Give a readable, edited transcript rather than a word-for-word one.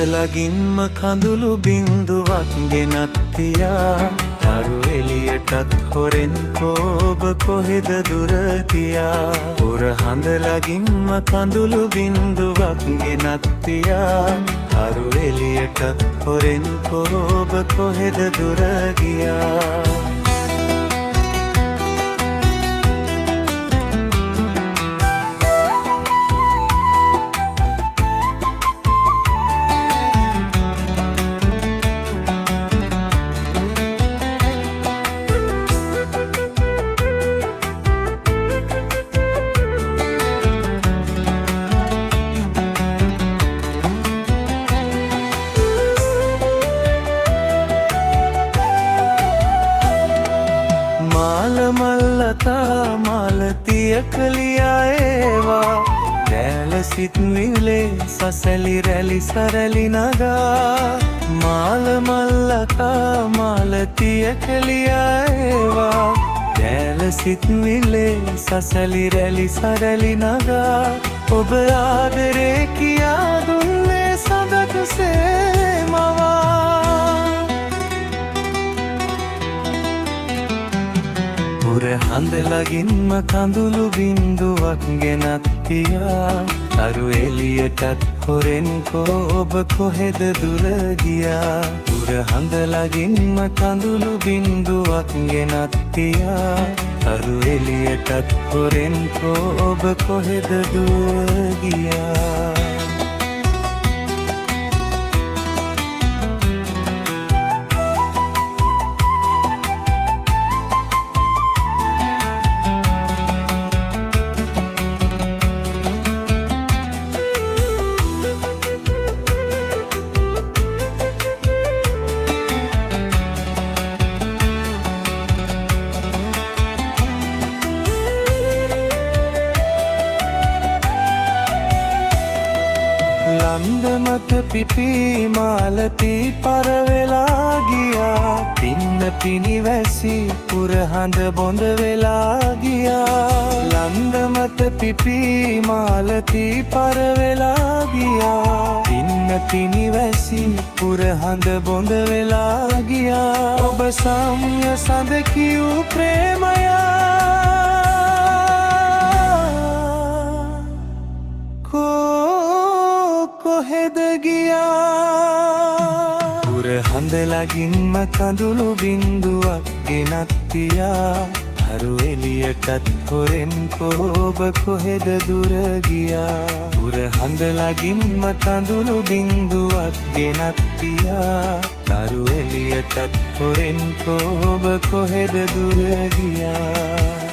හඳලගින්ම කඳුළු බින්දුවක් ගෙනත් තියා තරු එළියටත් හොරෙන් ඔබ කොහෙද දුර තියා පුර හඳලගින්ම කඳුළු බින්දුවක් ගෙනත් තියා තරු එළියටත් හොරෙන් ඔබ කොහෙද දුර ගියා මල්ලතා මාලතිය කලියා ඒවා දැල සිත් විලේ සසලි රැලි සරලි නගා මාල මල්ලතා මාලතිය කලියා ඒවා දැල සිත් විලේ සසලි රැලි සරලි නගා ඔබ ආදරේ කියා දුන්නේ සඳකුසේ මවා පුර හඳලගින්ම කඳුළු බින්දුවක් ගෙනත් තියා තරු එළියටත් හොරෙන් ඔබ කොහෙද දුර ගියා පුර හඳලගින්ම කඳුළු බින්දුවක් ගෙනත් තියා තරු එළියටත් හොරෙන් ඔබ කොහෙද දුර ගියා ලන්දමත පිපි මාලති පරවෙලා ගියා පින්න පිනිවැසි පුරහඳ බොඳ වෙලා ගියා ලන්දමත පිපි මාලති පරවෙලා ගියා පින්න පිනිවැසි පුරහඳ බොඳ වෙලා ගියා ඔබ සම්ය සඳ කියූ ප්‍රේමයා කොහෙද ගියා පුර හඳලගින්ම කඳුළු බින්දුවක් ගෙනත් තියා තරු එළියටත් හොරෙන් ඔබ කොහෙද දුර ගියා පුර හඳලගින්ම කඳුළු බින්දුවක් ගෙනත් තියා තරු එළියටත් හොරෙන් ඔබ කොහෙද දුර ගියා